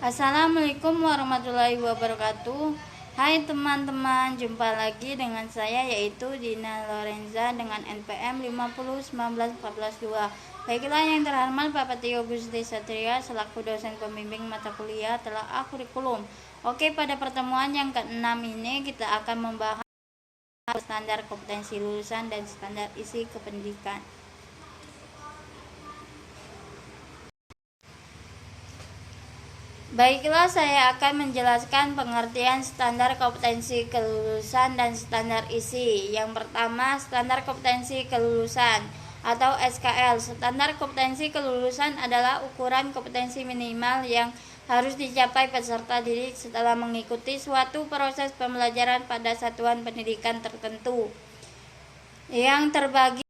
Assalamualaikum warahmatullahi wabarakatuh. Hai teman-teman, jumpa lagi dengan saya yaitu Dina Lorenza dengan NPM 5019142. Baiklah yang terhormat Bapak Tio Gusti Satria selaku dosen pembimbing mata kuliah telah kurikulum. Oke, pada pertemuan yang ke-6 ini kita akan membahas standar kompetensi lulusan dan standar isi kependidikan. Baiklah, saya akan menjelaskan pengertian standar kompetensi kelulusan dan standar isi. Yang pertama, standar kompetensi kelulusan atau SKL. Standar kompetensi kelulusan adalah ukuran kompetensi minimal yang harus dicapai peserta didik setelah mengikuti suatu proses pembelajaran pada satuan pendidikan tertentu yang terbagi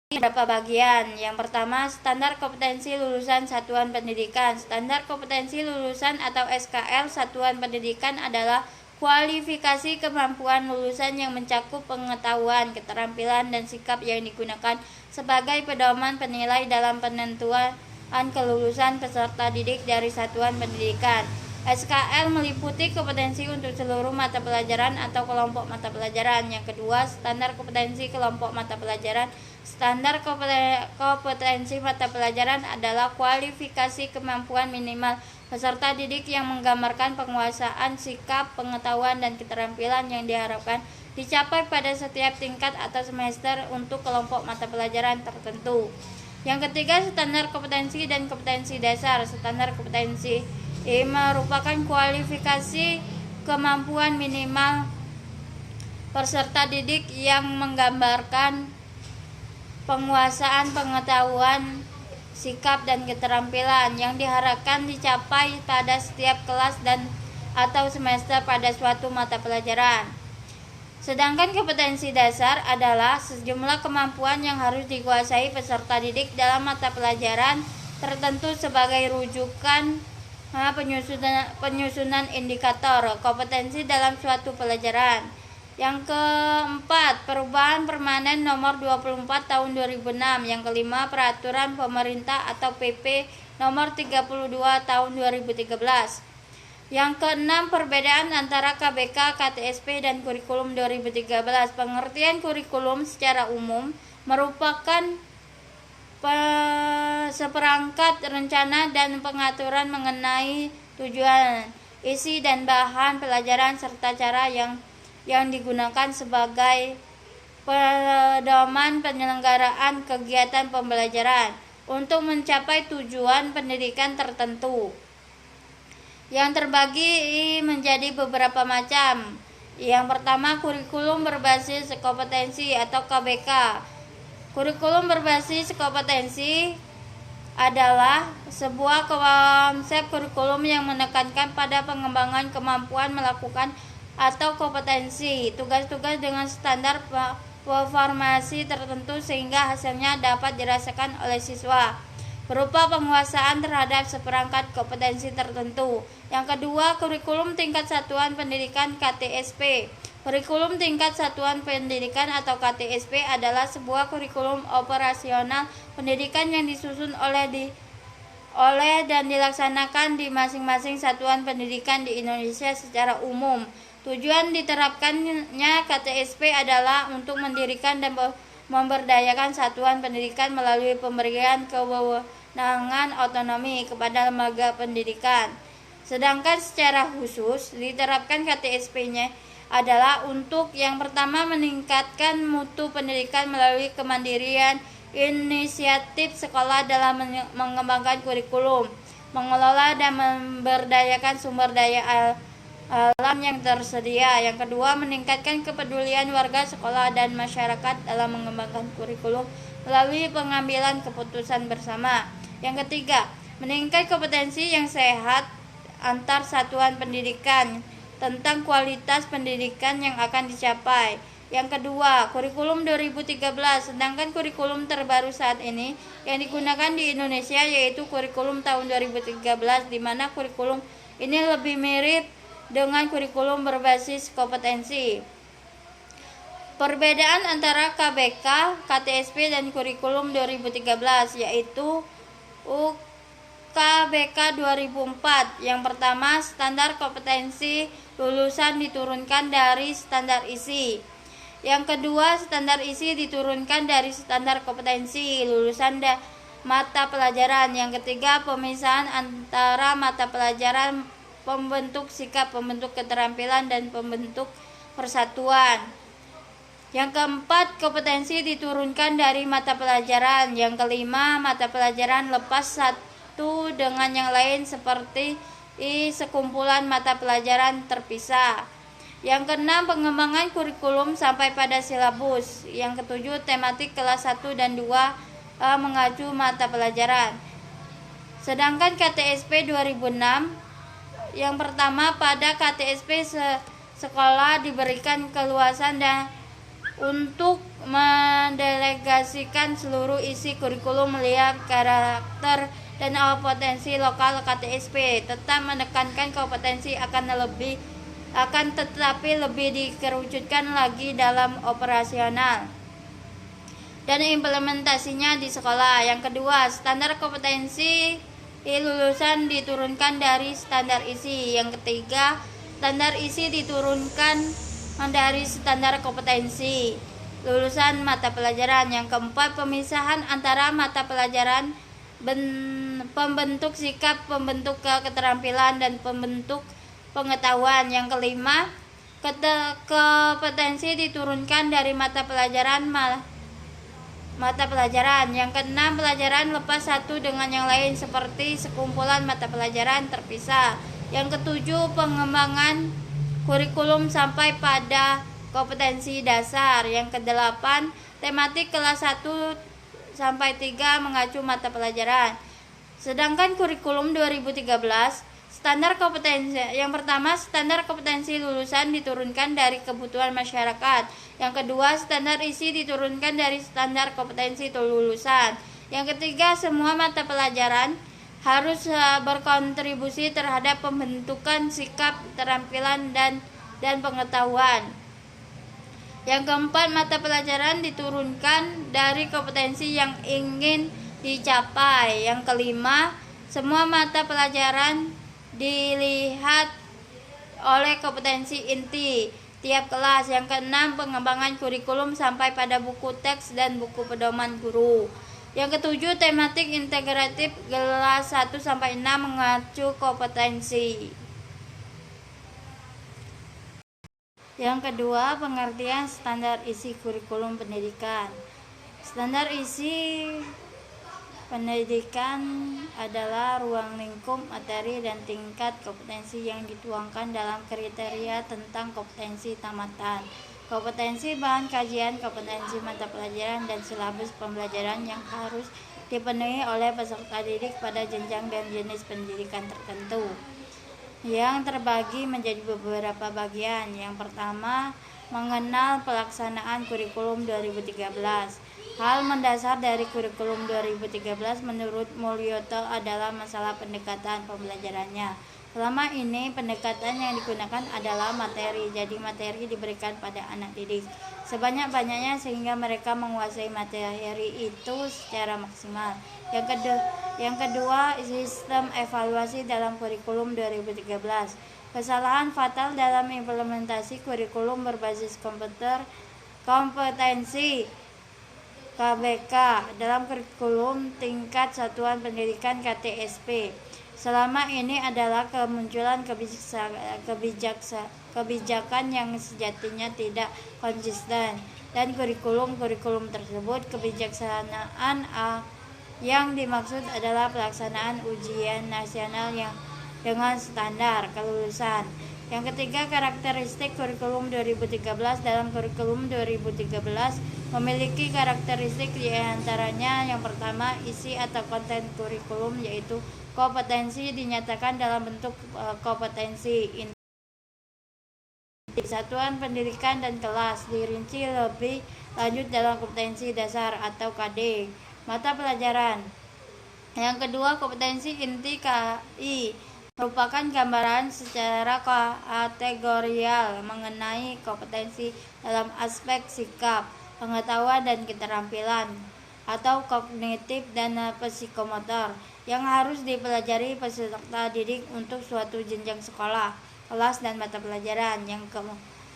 beberapa bagian. Yang pertama, standar kompetensi lulusan satuan pendidikan. Standar kompetensi lulusan atau SKL satuan pendidikan adalah kualifikasi kemampuan lulusan yang mencakup pengetahuan, keterampilan, dan sikap yang digunakan sebagai pedoman penilai dalam penentuan kelulusan peserta didik dari satuan pendidikan. SKL meliputi kompetensi untuk seluruh mata pelajaran atau kelompok mata pelajaran. Yang kedua, standar kompetensi kelompok mata pelajaran. Standar kompetensi mata pelajaran adalah kualifikasi kemampuan minimal peserta didik yang menggambarkan penguasaan, sikap, pengetahuan, dan keterampilan yang diharapkan dicapai pada setiap tingkat atau semester untuk kelompok mata pelajaran tertentu. Yang ketiga, standar kompetensi dan kompetensi dasar. Standar kompetensi merupakan kualifikasi kemampuan minimal peserta didik yang menggambarkan penguasaan, pengetahuan, sikap, dan keterampilan yang diharapkan dicapai pada setiap kelas dan atau semester pada suatu mata pelajaran. Sedangkan kompetensi dasar adalah sejumlah kemampuan yang harus dikuasai peserta didik dalam mata pelajaran tertentu sebagai rujukan penyusunan indikator kompetensi dalam suatu pelajaran. Yang keempat, perubahan permanen nomor 24 tahun 2006. Yang kelima, peraturan pemerintah atau PP nomor 32 tahun 2013. Yang keenam, perbedaan antara KBK, KTSP, dan kurikulum 2013. Pengertian kurikulum secara umum merupakan seperangkat rencana dan pengaturan mengenai tujuan, isi, dan bahan pelajaran serta cara yang digunakan sebagai pedoman penyelenggaraan kegiatan pembelajaran untuk mencapai tujuan pendidikan tertentu yang terbagi menjadi beberapa macam. Yang pertama, kurikulum berbasis kompetensi atau KBK. Kurikulum berbasis kompetensi adalah sebuah konsep kurikulum yang menekankan pada pengembangan kemampuan melakukan atau kompetensi tugas-tugas dengan standar performasi tertentu sehingga hasilnya dapat dirasakan oleh siswa berupa penguasaan terhadap seperangkat kompetensi tertentu. Yang kedua, kurikulum tingkat satuan pendidikan KTSP. Kurikulum tingkat satuan pendidikan atau KTSP adalah sebuah kurikulum operasional pendidikan yang disusun oleh dan dilaksanakan di masing-masing satuan pendidikan di Indonesia secara umum. Tujuan diterapkannya KTSP adalah untuk mendirikan dan memberdayakan satuan pendidikan melalui pemberian kewenangan otonomi kepada lembaga pendidikan. Sedangkan secara khusus diterapkan KTSP-nya adalah untuk yang pertama meningkatkan mutu pendidikan melalui kemandirian inisiatif sekolah dalam mengembangkan kurikulum, mengelola dan memberdayakan sumber daya alam yang tersedia. Yang kedua, meningkatkan kepedulian warga sekolah dan masyarakat dalam mengembangkan kurikulum melalui pengambilan keputusan bersama. Yang ketiga, meningkatkan kompetensi yang sehat antar satuan pendidikan tentang kualitas pendidikan yang akan dicapai. Yang kedua, kurikulum 2013. Sedangkan kurikulum terbaru saat ini yang digunakan di Indonesia yaitu kurikulum tahun 2013, di mana kurikulum ini lebih mirip dengan kurikulum berbasis kompetensi. Perbedaan antara KBK, KTSP, dan kurikulum 2013 yaitu KBK 2004. Yang pertama, standar kompetensi lulusan diturunkan dari standar isi. Yang kedua, standar isi diturunkan dari standar kompetensi lulusan mata pelajaran. Yang ketiga, pemisahan antara mata pelajaran pembentuk sikap, pembentuk keterampilan, dan pembentuk persatuan. Yang keempat, kompetensi diturunkan dari mata pelajaran. Yang kelima, mata pelajaran lepas satu dengan yang lain seperti sekumpulan mata pelajaran terpisah. Yang keenam, pengembangan kurikulum sampai pada silabus. Yang ketujuh, tematik kelas 1 dan 2 mengacu mata pelajaran. Sedangkan KTSP 2006, yang pertama, pada KTSP sekolah diberikan keluasan dan untuk mendelegasikan seluruh isi kurikulum melihat karakter dan potensi lokal KTSP, tetap menekankan kompetensi akan tetapi lebih dikerucutkan lagi dalam operasional dan implementasinya di sekolah. Yang kedua, standar kompetensi lulusan diturunkan dari standar isi. Yang ketiga, standar isi diturunkan dari standar kompetensi lulusan mata pelajaran. Yang keempat, pemisahan antara mata pelajaran pembentuk sikap, pembentuk keterampilan, dan pembentuk pengetahuan. Yang kelima, kompetensi diturunkan dari mata pelajaran. Yang keenam, pelajaran lepas satu dengan yang lain seperti sekumpulan mata pelajaran terpisah. Yang ketujuh, pengembangan kurikulum sampai pada kompetensi dasar. Yang kedelapan, tematik kelas 1 sampai 3 mengacu mata pelajaran. Sedangkan kurikulum 2013, standar kompetensi. Yang pertama, standar kompetensi lulusan diturunkan dari kebutuhan masyarakat. Yang kedua, standar isi diturunkan dari standar kompetensi lulusan. Yang ketiga, semua mata pelajaran harus berkontribusi terhadap pembentukan sikap, keterampilan, dan pengetahuan. Yang keempat, mata pelajaran diturunkan dari kompetensi yang ingin dicapai. Yang kelima, semua mata pelajaran dilihat oleh kompetensi inti tiap kelas. Yang keenam, pengembangan kurikulum sampai pada buku teks dan buku pedoman guru. Yang ketujuh, tematik integratif kelas 1 sampai 6 mengacu kompetensi. Yang kedua, pengertian standar isi kurikulum pendidikan. Standar isi pendidikan adalah ruang lingkup materi dan tingkat kompetensi yang dituangkan dalam kriteria tentang kompetensi tamatan, kompetensi bahan kajian, kompetensi mata pelajaran, dan silabus pembelajaran yang harus dipenuhi oleh peserta didik pada jenjang dan jenis pendidikan tertentu, yang terbagi menjadi beberapa bagian. Yang pertama, mengenal pelaksanaan kurikulum 2013. Hal mendasar dari kurikulum 2013 menurut Mulyoto adalah masalah pendekatan pembelajarannya. Selama ini pendekatan yang digunakan adalah materi, jadi materi diberikan pada anak didik sebanyak-banyaknya sehingga mereka menguasai materi itu secara maksimal. Yang kedua, sistem evaluasi dalam kurikulum 2013. Kesalahan fatal dalam implementasi kurikulum berbasis kompetensi KBK dalam kurikulum tingkat satuan pendidikan KTSP selama ini adalah kemunculan kebijakan yang sejatinya tidak konsisten, dan kurikulum tersebut kebijaksanaan yang dimaksud adalah pelaksanaan ujian nasional yang dengan standar kelulusan. Yang ketiga, karakteristik kurikulum 2013. Dalam kurikulum 2013 memiliki karakteristik diantaranya: yang pertama, isi atau konten kurikulum yaitu kompetensi dinyatakan dalam bentuk kompetensi inti satuan pendidikan dan kelas, dirinci lebih lanjut dalam kompetensi dasar atau KD mata pelajaran. Yang kedua, kompetensi inti KI merupakan gambaran secara kategorial mengenai kompetensi dalam aspek sikap, pengetahuan, dan keterampilan atau kognitif dan psikomotor. yang harus dipelajari peserta didik untuk suatu jenjang sekolah, kelas, dan mata pelajaran.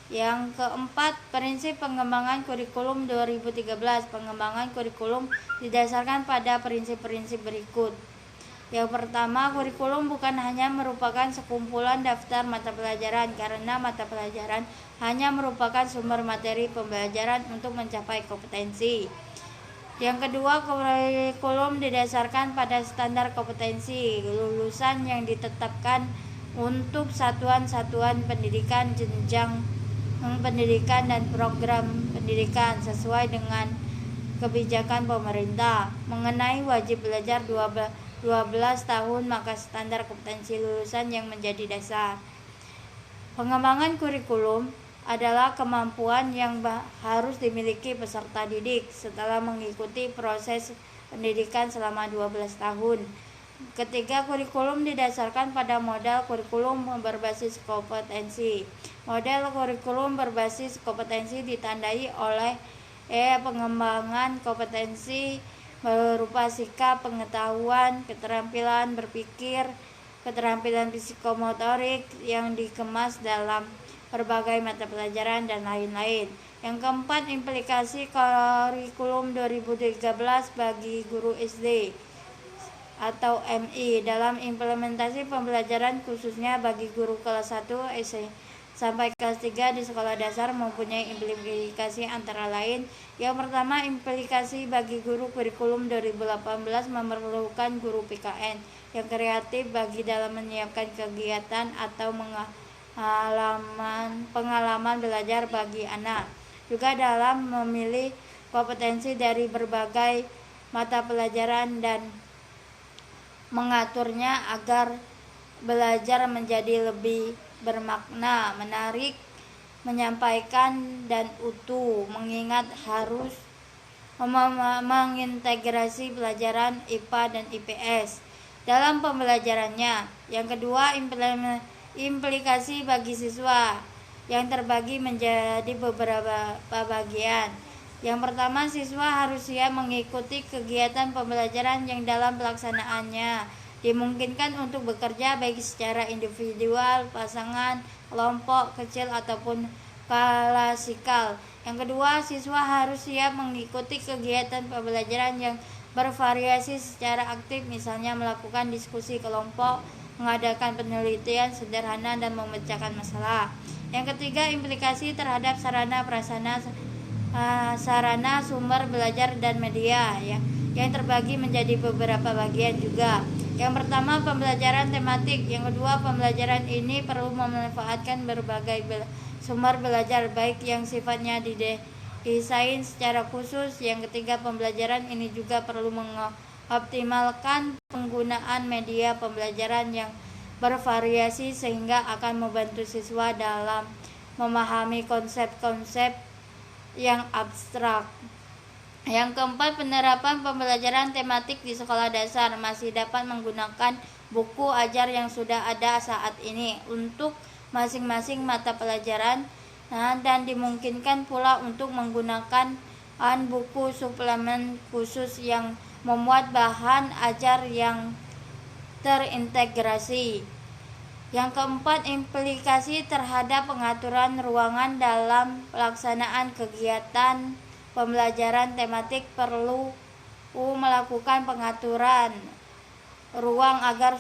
Yang keempat, prinsip pengembangan kurikulum 2013. Pengembangan kurikulum didasarkan pada prinsip-prinsip berikut. Yang pertama, kurikulum bukan hanya merupakan sekumpulan daftar mata pelajaran, karena mata pelajaran hanya merupakan sumber materi pembelajaran untuk mencapai kompetensi. Yang kedua, kurikulum didasarkan pada standar kompetensi lulusan yang ditetapkan untuk satuan-satuan pendidikan, jenjang pendidikan, dan program pendidikan sesuai dengan kebijakan pemerintah. Mengenai wajib belajar 12 tahun, maka standar kompetensi lulusan yang menjadi dasar. Pengembangan kurikulum adalah kemampuan yang harus dimiliki peserta didik setelah mengikuti proses pendidikan selama 12 tahun. Ketiga, kurikulum didasarkan pada model kurikulum berbasis kompetensi. Model kurikulum berbasis kompetensi ditandai oleh pengembangan kompetensi berupa sikap, pengetahuan, keterampilan berpikir, keterampilan psikomotorik yang dikemas dalam berbagai mata pelajaran, dan lain-lain. Yang keempat, implikasi kurikulum 2013 bagi guru SD atau MI dalam implementasi pembelajaran, khususnya bagi guru kelas 1 sampai kelas 3 di sekolah dasar, mempunyai implikasi antara lain. Yang pertama, implikasi bagi guru kurikulum 2018 memerlukan guru PKN yang kreatif bagi dalam menyiapkan kegiatan atau pengalaman belajar bagi anak, juga dalam memilih kompetensi dari berbagai mata pelajaran dan mengaturnya agar belajar menjadi lebih bermakna, menarik, menyampaikan, dan utuh, mengingat harus mengintegrasi pelajaran IPA dan IPS dalam pembelajarannya. Yang kedua, implikasi bagi siswa yang terbagi menjadi beberapa bagian. Yang pertama, siswa harus siap mengikuti kegiatan pembelajaran yang dalam pelaksanaannya dimungkinkan untuk bekerja baik secara individual, pasangan, kelompok kecil, ataupun klasikal. Yang kedua, siswa harus siap mengikuti kegiatan pembelajaran yang bervariasi secara aktif, misalnya melakukan diskusi kelompok, mengadakan penelitian sederhana, dan memecahkan masalah. Yang ketiga, implikasi terhadap sarana sumber belajar dan media yang terbagi menjadi beberapa bagian juga. Yang pertama, pembelajaran tematik. Yang kedua, pembelajaran ini perlu memanfaatkan berbagai sumber belajar baik yang sifatnya didesain secara khusus. Yang ketiga, pembelajaran ini juga perlu mengoptimalkan penggunaan media pembelajaran yang bervariasi sehingga akan membantu siswa dalam memahami konsep-konsep yang abstrak. Yang keempat, penerapan pembelajaran tematik di sekolah dasar masih dapat menggunakan buku ajar yang sudah ada saat ini untuk masing-masing mata pelajaran, dan dimungkinkan pula untuk menggunakan buku suplemen khusus yang memuat bahan ajar yang terintegrasi. Yang keempat, implikasi terhadap pengaturan ruangan dalam pelaksanaan kegiatan pembelajaran tematik perlu melakukan pengaturan ruang agar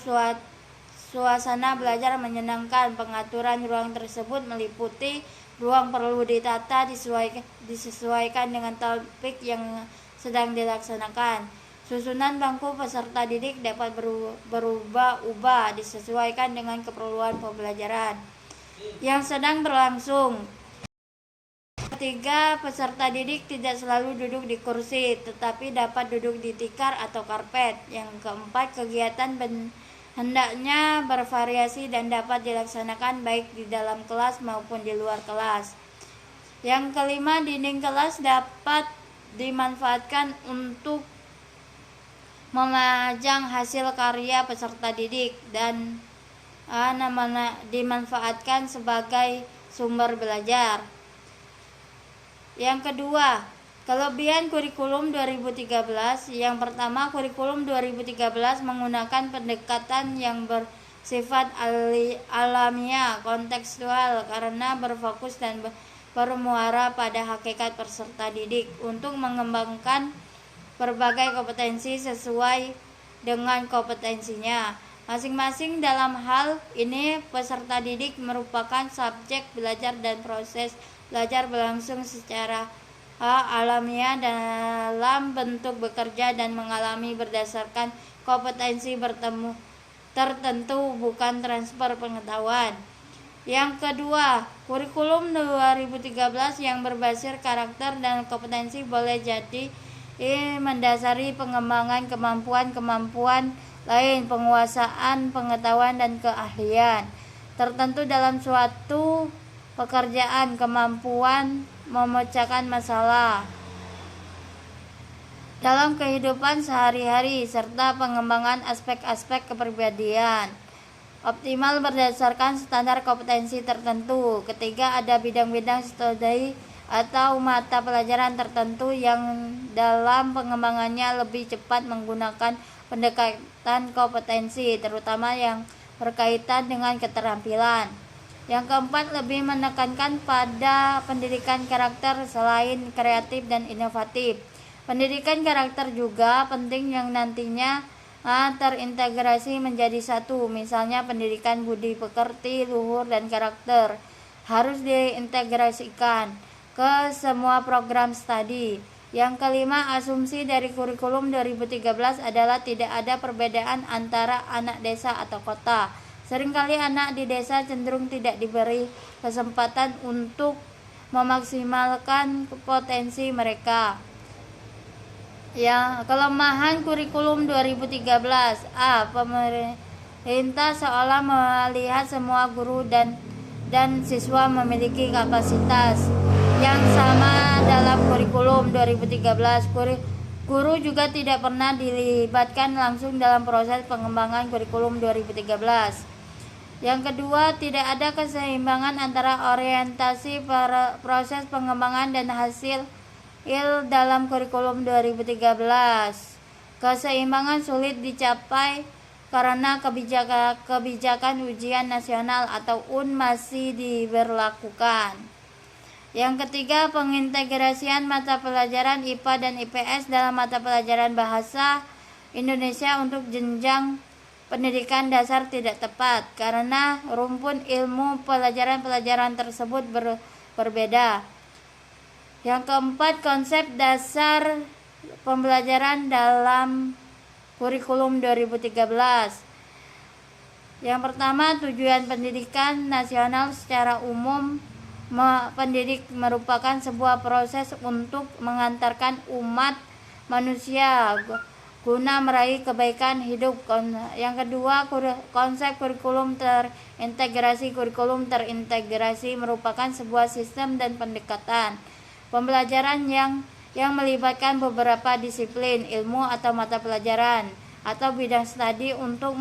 suasana belajar menyenangkan. Pengaturan ruang tersebut meliputi ruang perlu ditata disesuaikan dengan topik yang sedang dilaksanakan. Susunan bangku peserta didik dapat berubah-ubah disesuaikan dengan keperluan pembelajaran yang sedang berlangsung. Ketiga, peserta didik tidak selalu duduk di kursi, tetapi dapat duduk di tikar atau karpet. Yang keempat, kegiatan hendaknya bervariasi dan dapat dilaksanakan baik di dalam kelas maupun di luar kelas. Yang kelima, dinding kelas dapat dimanfaatkan untuk memajang hasil karya peserta didik dan dimanfaatkan sebagai sumber belajar. Yang kedua, Kelebihan kurikulum 2013, yang pertama, kurikulum 2013 menggunakan pendekatan yang bersifat alamiah, kontekstual, karena berfokus dan bermuara pada hakikat peserta didik untuk mengembangkan berbagai kompetensi sesuai dengan kompetensinya masing-masing. Dalam hal ini, peserta didik merupakan subjek belajar dan proses belajar berlangsung secara alamiah dalam bentuk bekerja dan mengalami berdasarkan kompetensi tertentu, bukan transfer pengetahuan. Yang kedua, kurikulum 2013 yang berbasis karakter dan kompetensi boleh jadi mendasari pengembangan kemampuan-kemampuan lain, penguasaan pengetahuan dan keahlian tertentu dalam suatu pekerjaan, kemampuan memecahkan masalah dalam kehidupan sehari-hari, serta pengembangan aspek-aspek kepribadian optimal berdasarkan standar kompetensi tertentu. Ketiga, ada bidang-bidang studi atau mata pelajaran tertentu yang dalam pengembangannya lebih cepat menggunakan pendekatan kompetensi, terutama yang berkaitan dengan keterampilan. Yang keempat, lebih menekankan pada pendidikan karakter selain kreatif dan inovatif. Pendidikan karakter juga penting yang nantinya terintegrasi menjadi satu. Misalnya pendidikan budi pekerti, luhur, dan karakter harus diintegrasikan ke semua program studi. Yang kelima, asumsi dari kurikulum 2013 adalah tidak ada perbedaan antara anak desa atau kota. Seringkali anak di desa cenderung tidak diberi kesempatan untuk memaksimalkan potensi mereka. Ya, kelemahan kurikulum 2013. Pemerintah seolah melihat semua guru dan siswa memiliki kapasitas yang sama dalam kurikulum 2013. Guru juga tidak pernah dilibatkan langsung dalam proses pengembangan kurikulum 2013. Yang kedua, tidak ada keseimbangan antara orientasi proses pengembangan dan hasil dalam kurikulum 2013. Keseimbangan sulit dicapai karena kebijakan ujian nasional atau UN masih diberlakukan. Yang ketiga, pengintegrasian mata pelajaran IPA dan IPS dalam mata pelajaran bahasa Indonesia untuk jenjang pendidikan dasar tidak tepat karena rumpun ilmu pelajaran tersebut berbeda. Yang keempat, konsep dasar pembelajaran dalam kurikulum 2013. Yang pertama, tujuan pendidikan nasional secara umum. Pendidik merupakan sebuah proses untuk mengantarkan umat manusia guna meraih kebaikan hidup. Yang kedua, konsep kurikulum terintegrasi. Kurikulum terintegrasi merupakan sebuah sistem dan pendekatan pembelajaran yang melibatkan beberapa disiplin ilmu atau mata pelajaran atau bidang studi untuk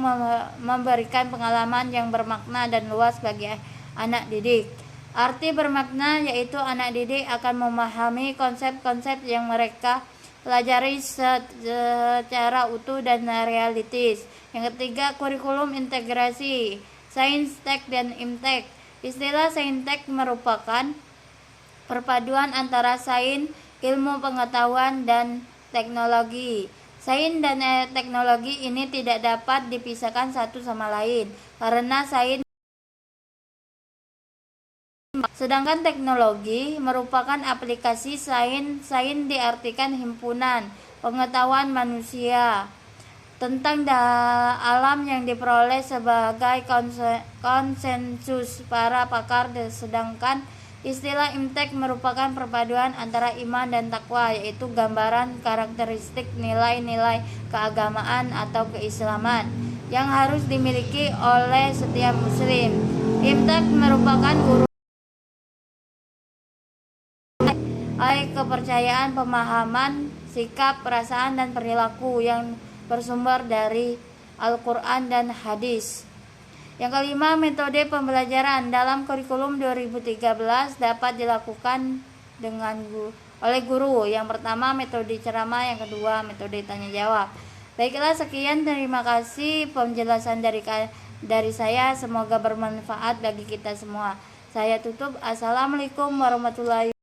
memberikan pengalaman yang bermakna dan luas bagi anak didik. Arti bermakna yaitu anak didik akan memahami konsep-konsep yang mereka pelajari secara utuh dan realistis. Yang ketiga, kurikulum integrasi, saintek dan imtek. Istilah saintek merupakan perpaduan antara sains, ilmu pengetahuan, dan teknologi. Sains dan teknologi ini tidak dapat dipisahkan satu sama lain karena sains sedangkan teknologi merupakan aplikasi sains. Sains diartikan himpunan pengetahuan manusia tentang alam yang diperoleh sebagai konsensus para pakar, sedangkan istilah imtek merupakan perpaduan antara iman dan takwa, yaitu gambaran karakteristik nilai-nilai keagamaan atau keislaman yang harus dimiliki oleh setiap muslim. Imtek merupakan kepercayaan, pemahaman, sikap, perasaan, dan perilaku yang bersumber dari Al-Quran dan hadis. Yang kelima, metode pembelajaran dalam kurikulum 2013 dapat dilakukan dengan oleh guru. Yang pertama metode ceramah, yang kedua metode tanya jawab. Baiklah, sekian, terima kasih penjelasan dari saya, semoga bermanfaat bagi kita semua. Saya tutup. Assalamualaikum warahmatullahi